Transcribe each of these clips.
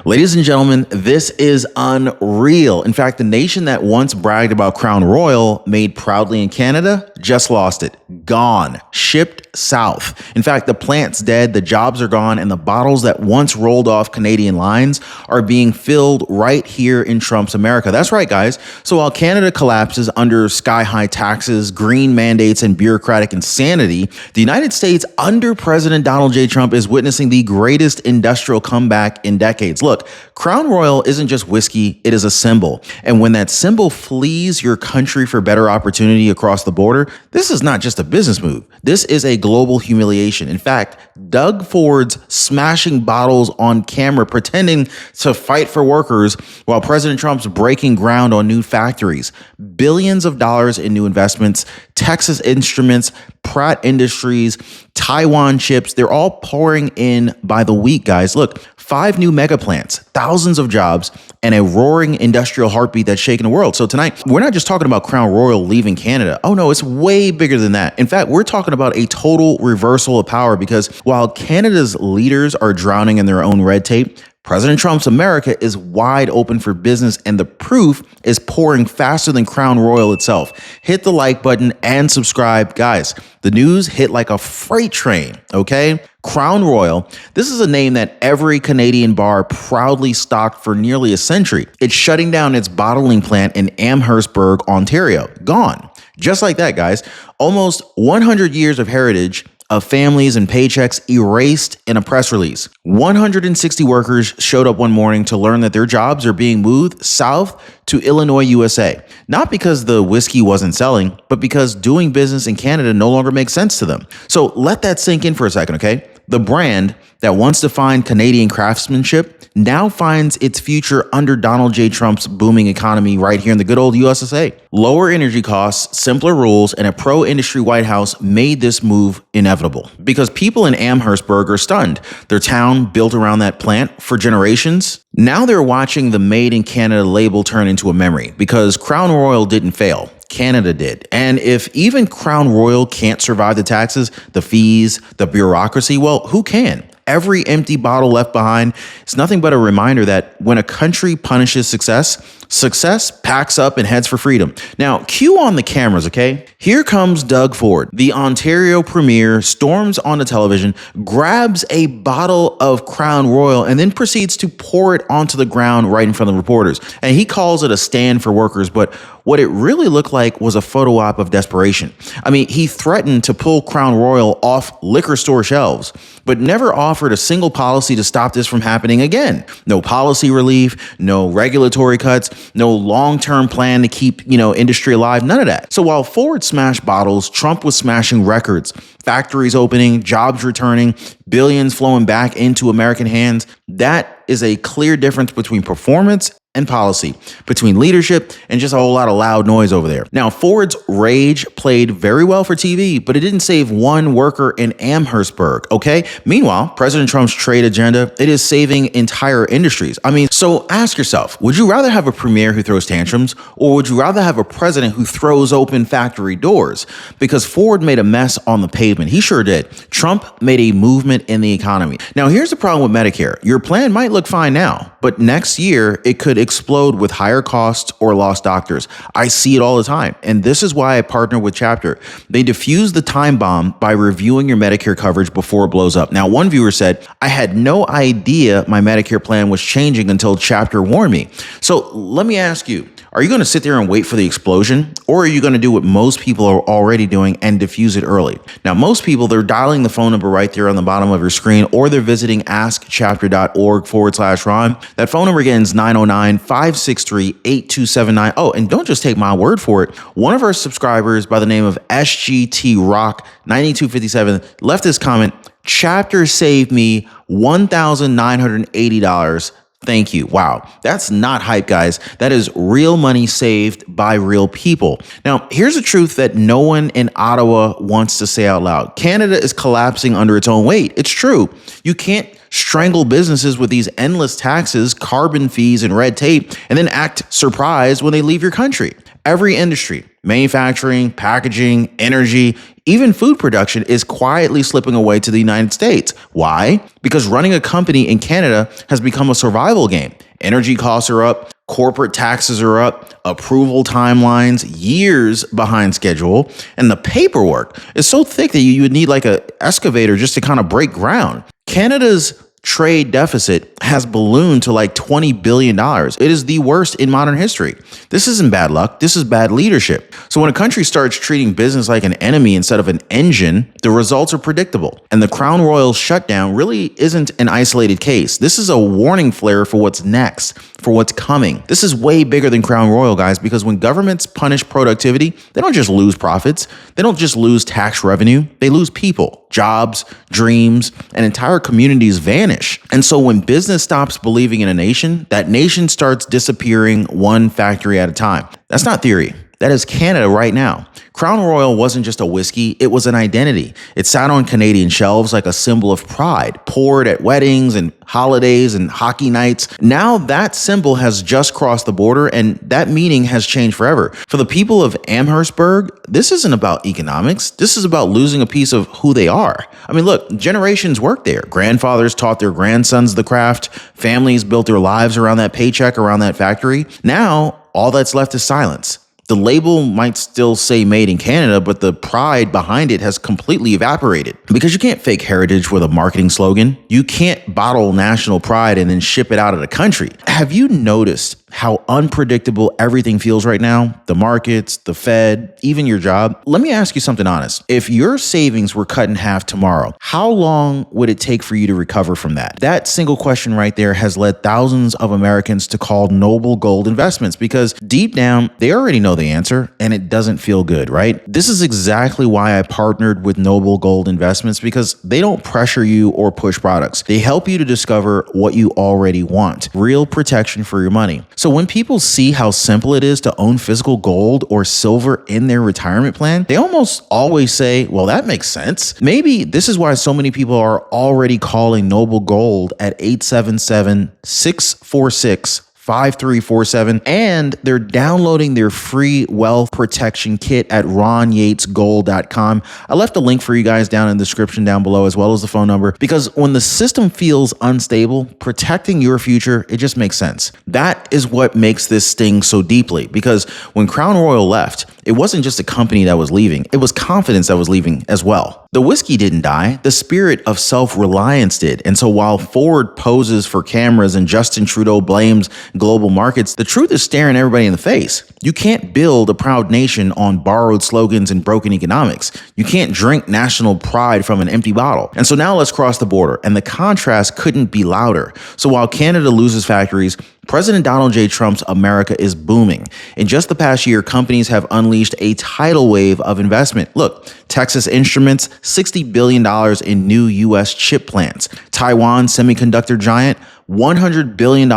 Ladies and gentlemen, this is unreal. In fact, the nation that once bragged about Crown Royal, made proudly in Canada, just lost it. Gone. Shipped south. In fact, the plant's dead, the jobs are gone, and the bottles that once rolled off Canadian lines are being filled right here in Trump's America. That's right, guys. So while Canada collapses under sky-high taxes, green mandates, and bureaucratic insanity, the United States under President Donald J. Trump is witnessing the greatest industrial comeback in decades. Look, Crown Royal isn't just whiskey, it is a symbol. And when that symbol flees your country for better opportunity across the border, this is not just a business move. This is a global humiliation. In fact, Doug Ford's smashing bottles on camera, pretending to fight for workers while President Trump's breaking ground on new factories. Billions of dollars in new investments, Texas Instruments, Pratt Industries, Taiwan chips, they're all pouring in by the week, guys. Look, 5 new mega plants, thousands of jobs, and a roaring industrial heartbeat that's shaking the world. So tonight, we're not just talking about Crown Royal leaving Canada. Oh no, it's way bigger than that. In fact, we're talking about a total reversal of power because while Canada's leaders are drowning in their own red tape, President Trump's America is wide open for business, and the proof is pouring faster than Crown Royal itself. Hit the like button and subscribe. Guys, the news hit like a freight train, okay? Crown Royal, this is a name that every Canadian bar proudly stocked for nearly a century. It's shutting down its bottling plant in Amherstburg, Ontario. Gone. Just like that, guys. Almost 100 years of heritage of families and paychecks erased in a press release. 160 workers showed up one morning to learn that their jobs are being moved south to Illinois, USA. Not because the whiskey wasn't selling, but because doing business in Canada no longer makes sense to them. So let that sink in for a second, okay? The brand that once defined Canadian craftsmanship now finds its future under Donald J. Trump's booming economy right here in the good old USSA. Lower energy costs, simpler rules, and a pro-industry White House made this move inevitable because people in Amherstburg are stunned. Their town built around that plant for generations. Now they're watching the Made in Canada label turn into a memory because Crown Royal didn't fail. Canada did. And if even Crown Royal can't survive the taxes, the fees, the bureaucracy, well, who can? Every empty bottle left behind is nothing but a reminder that when a country punishes success, success packs up and heads for freedom. Now, cue on the cameras, okay? Here comes Doug Ford. The Ontario premier storms onto television, grabs a bottle of Crown Royal, and then proceeds to pour it onto the ground right in front of reporters. And he calls it a stand for workers, but what it really looked like was a photo op of desperation. I mean, he threatened to pull Crown Royal off liquor store shelves, but never offered a single policy to stop this from happening again. No policy relief, no regulatory cuts, no long-term plan to keep, industry alive, none of that. So while Ford smashed bottles, Trump was smashing records, factories opening, jobs returning, billions flowing back into American hands. That is a clear difference between performance and policy, between leadership and just a whole lot of loud noise over there. Now, Ford's rage played very well for TV, but it didn't save one worker in Amherstburg, okay? Meanwhile, President Trump's trade agenda, it is saving entire industries. I mean, so ask yourself, would you rather have a premier who throws tantrums, or would you rather have a president who throws open factory doors? Because Ford made a mess on the pavement. He sure did. Trump made a movement in the economy. Now, here's the problem with Medicare. Your plan might look fine now, but next year, it could explode with higher costs or lost doctors. I see it all the time. And this is why I partner with Chapter. They defuse the time bomb by reviewing your Medicare coverage before it blows up. Now, one viewer said, I had no idea my Medicare plan was changing until Chapter warned me. So let me ask you, are you going to sit there and wait for the explosion? Or are you going to do what most people are already doing and diffuse it early? Now, most people, they're dialing the phone number right there on the bottom of your screen, or they're visiting askchapter.org/Ron. That phone number again is 909-563-8279. Oh, and don't just take my word for it. One of our subscribers by the name of SGT Rock 9257 left this comment, Chapter saved me $1,980. Thank you. Wow. That's not hype, guys. That is real money saved by real people. Now, here's the truth that no one in Ottawa wants to say out loud. Canada is collapsing under its own weight. It's true. You can't strangle businesses with these endless taxes, carbon fees, and red tape, and then act surprised when they leave your country. Every industry, Manufacturing, packaging, energy, even food production is quietly slipping away to the United States. Why? Because running a company in Canada has become a survival game. Energy costs are up, corporate taxes are up, approval timelines years behind schedule, and the paperwork is so thick that you would need like an excavator just to kind of break ground. Canada's trade deficit has ballooned to like $20 billion. It is the worst in modern history. This isn't bad luck. This is bad leadership. So when a country starts treating business like an enemy instead of an engine, the results are predictable. And the Crown Royal shutdown really isn't an isolated case. This is a warning flare for what's next, for what's coming. This is way bigger than Crown Royal, guys, because when governments punish productivity, they don't just lose profits. They don't just lose tax revenue. They lose people, jobs, dreams, and entire communities vanish. And so when business stops believing in a nation, that nation starts disappearing one factory at a time. That's not theory. That is Canada right now. Crown Royal wasn't just a whiskey, it was an identity. It sat on Canadian shelves like a symbol of pride, poured at weddings and holidays and hockey nights. Now that symbol has just crossed the border and that meaning has changed forever. For the people of Amherstburg, this isn't about economics. This is about losing a piece of who they are. I mean, look, generations worked there. Grandfathers taught their grandsons the craft. Families built their lives around that paycheck, around that factory. Now, all that's left is silence. The label might still say made in Canada, but the pride behind it has completely evaporated. Because you can't fake heritage with a marketing slogan. You can't bottle national pride and then ship it out of the country. Have you noticed how unpredictable everything feels right now? The markets, the Fed, even your job. Let me ask you something honest. If your savings were cut in half tomorrow, how long would it take for you to recover from that? That single question right there has led thousands of Americans to call Noble Gold Investments because deep down, they already know the answer and it doesn't feel good, right? This is exactly why I partnered with Noble Gold Investments because they don't pressure you or push products. They help you to discover what you already want, real protection for your money. So when people see how simple it is to own physical gold or silver in their retirement plan, they almost always say, well, that makes sense. Maybe this is why so many people are already calling Noble Gold at 877-646-5347, and they're downloading their free wealth protection kit at ronyatesgold.com. I left a link for you guys down in the description down below, as well as the phone number, because when the system feels unstable, protecting your future, it just makes sense. That is what makes this sting so deeply, because when Crown Royal left, it wasn't just a company that was leaving, it was confidence that was leaving as well. The whiskey didn't die, the spirit of self-reliance did. And so while Ford poses for cameras and Justin Trudeau blames global markets, the truth is staring everybody in the face. You can't build a proud nation on borrowed slogans and broken economics. You can't drink national pride from an empty bottle. And so now let's cross the border, and the contrast couldn't be louder. So while Canada loses factories, President Donald J. Trump's America is booming. In just the past year, companies have unleashed a tidal wave of investment. Look, Texas Instruments, $60 billion in new U.S. chip plants. Taiwan semiconductor giant, $100 billion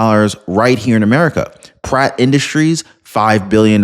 right here in America. Pratt Industries, $5 billion.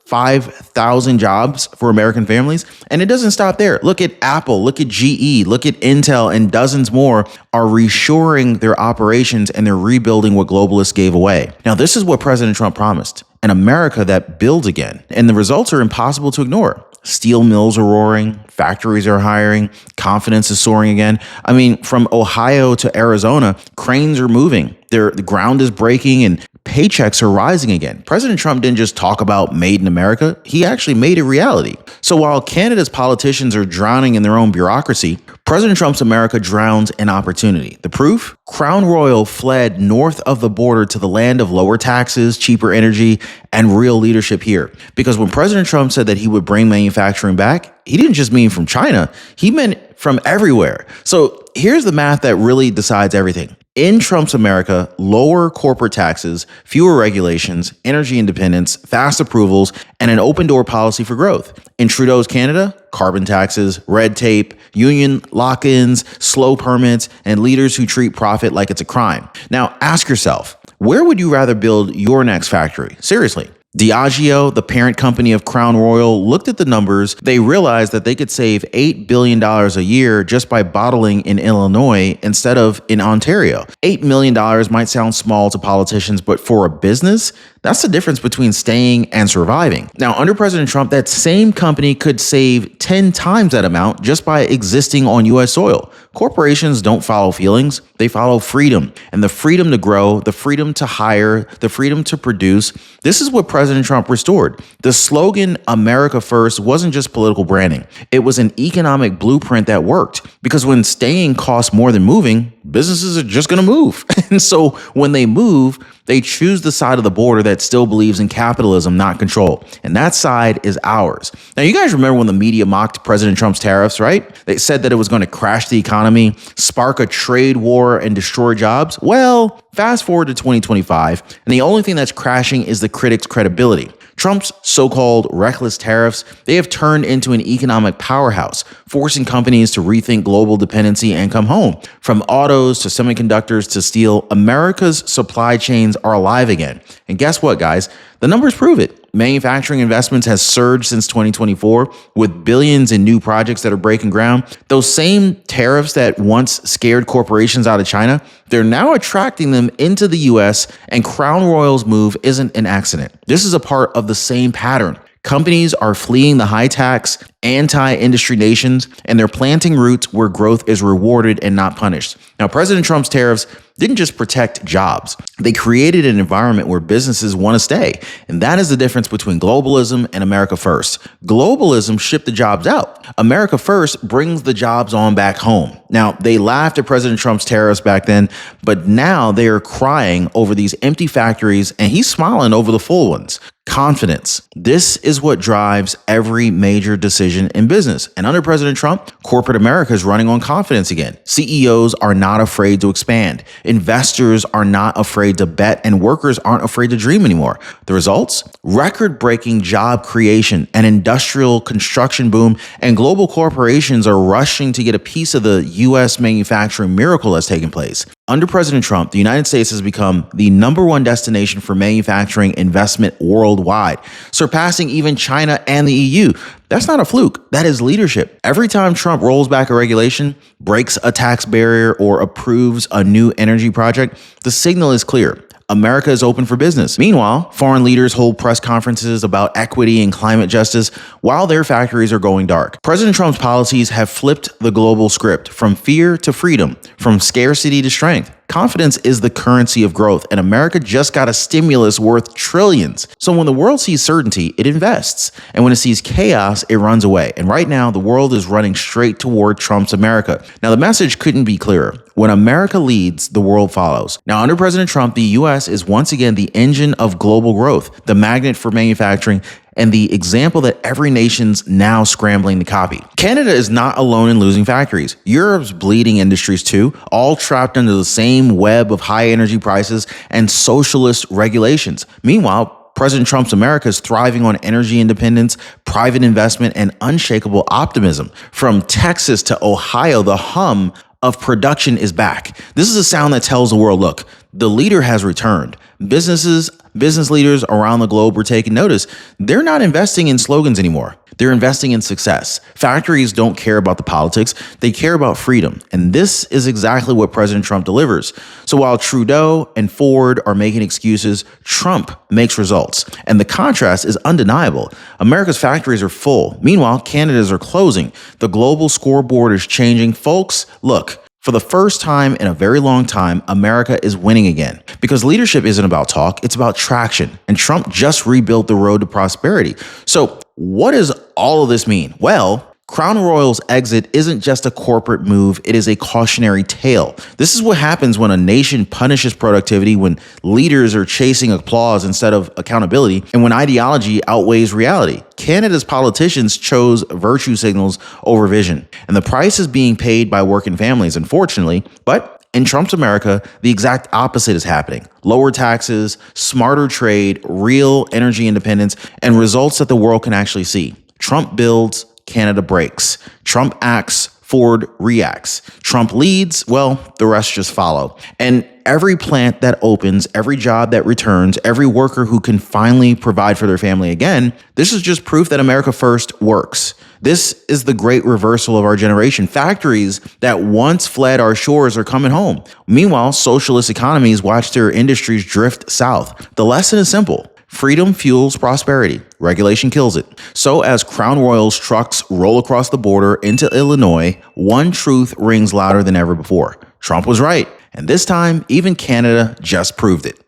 5,000 jobs for American families. And it doesn't stop there. Look at Apple, look at GE, look at Intel, and dozens more are reshoring their operations and they're rebuilding what globalists gave away. Now, this is what President Trump promised, an America that builds again. And the results are impossible to ignore. Steel mills are roaring, factories are hiring, confidence is soaring again. I mean, from Ohio to Arizona, cranes are moving. The ground is breaking and paychecks are rising again. President Trump didn't just talk about made in America, he actually made it reality. So while Canada's politicians are drowning in their own bureaucracy, President Trump's America drowns in opportunity. The proof? Crown Royal fled north of the border to the land of lower taxes, cheaper energy, and real leadership here. Because when President Trump said that he would bring manufacturing back, he didn't just mean from China, he meant from everywhere. So here's the math that really decides everything. In Trump's America, lower corporate taxes, fewer regulations, energy independence, fast approvals, and an open door policy for growth. In Trudeau's Canada, carbon taxes, red tape, union lock-ins, slow permits, and leaders who treat profit like it's a crime. Now ask yourself, where would you rather build your next factory? Seriously. Diageo, the parent company of Crown Royal, looked at the numbers. They realized that they could save $8 billion a year just by bottling in Illinois instead of in Ontario. $8 million might sound small to politicians, but for a business, That's the difference between staying and surviving. Now, under President Trump, that same company could save 10 times that amount just by existing on U.S. soil. Corporations don't follow feelings, they follow freedom. And the freedom to grow, the freedom to hire, the freedom to produce. This is what President Trump restored. The slogan, America First, wasn't just political branding. It was an economic blueprint that worked. Because when staying costs more than moving, businesses are just going to move. And so when they move, they choose the side of the border that still believes in capitalism, not control. And that side is ours. Now, you guys remember when the media mocked President Trump's tariffs, right? They said that it was going to crash the economy, spark a trade war, and destroy jobs. Well, fast forward to 2025, and the only thing that's crashing is the critics' credibility. Trump's so-called reckless tariffs, they have turned into an economic powerhouse, forcing companies to rethink global dependency and come home. From autos to semiconductors to steel, America's supply chains are alive again. And guess what, guys? The numbers prove it. Manufacturing investments has surged since 2024 with billions in new projects that are breaking ground. Those same tariffs that once scared corporations out of China, they're now attracting them into the US, and Crown Royal's move isn't an accident. This is a part of the same pattern. Companies are fleeing the high tax, anti-industry nations, and they're planting roots where growth is rewarded and not punished. Now, President Trump's tariffs didn't just protect jobs. They created an environment where businesses want to stay. And that is the difference between globalism and America First. Globalism shipped the jobs out. America First brings the jobs on back home. Now, they laughed at President Trump's tariffs back then, but now they are crying over these empty factories, and he's smiling over the full ones. Confidence. This is what drives every major decision in business. And under President Trump, corporate America is running on confidence again. CEOs are not afraid to expand. Investors are not afraid to bet, and workers aren't afraid to dream anymore. The results? Record-breaking job creation, an industrial construction boom, and global corporations are rushing to get a piece of the U.S. manufacturing miracle that's taking place. Under President Trump, the United States has become the #1 destination for manufacturing investment worldwide, surpassing even China and the EU. That's not a fluke. That is leadership. Every time Trump rolls back a regulation, breaks a tax barrier, or approves a new energy project, the signal is clear. America is open for business. Meanwhile, foreign leaders hold press conferences about equity and climate justice while their factories are going dark. President Trump's policies have flipped the global script from fear to freedom, from scarcity to strength. Confidence is the currency of growth, and America just got a stimulus worth trillions. So when the world sees certainty, it invests. And when it sees chaos, it runs away. And right now, the world is running straight toward Trump's America. Now, the message couldn't be clearer. When America leads, the world follows. Now, under President Trump, the U.S. is once again the engine of global growth, the magnet for manufacturing, and the example that every nation's now scrambling to copy. Canada is not alone in losing factories. Europe's bleeding industries too, all trapped under the same web of high energy prices and socialist regulations. Meanwhile, President Trump's America is thriving on energy independence, private investment, and unshakable optimism. From Texas to Ohio, the hum of production is back. This is a sound that tells the world, look, the leader has returned. Business leaders around the globe were taking notice. They're not investing in slogans anymore. They're investing in success. Factories don't care about the politics. They care about freedom. And this is exactly what President Trump delivers. So while Trudeau and Ford are making excuses, Trump makes results. And the contrast is undeniable. America's factories are full. Meanwhile, Canada's are closing. The global scoreboard is changing. Folks, look. For the first time in a very long time, America is winning again. Because leadership isn't about talk, it's about traction. And Trump just rebuilt the road to prosperity. So what does all of this mean? Well, Crown Royal's exit isn't just a corporate move, it is a cautionary tale. This is what happens when a nation punishes productivity, when leaders are chasing applause instead of accountability, and when ideology outweighs reality. Canada's politicians chose virtue signals over vision, and the price is being paid by working families, unfortunately. But in Trump's America, the exact opposite is happening. Lower taxes, smarter trade, real energy independence, and results that the world can actually see. Trump builds, Canada breaks. Trump acts, Ford reacts. Trump leads, well, the rest just follow. And every plant that opens, every job that returns, every worker who can finally provide for their family again, this is just proof that America First works. This is the great reversal of our generation. Factories that once fled our shores are coming home. Meanwhile, socialist economies watch their industries drift south. The lesson is simple. Freedom fuels prosperity. Regulation kills it. So as Crown Royal's trucks roll across the border into Illinois, one truth rings louder than ever before. Trump was right. And this time, even Canada just proved it.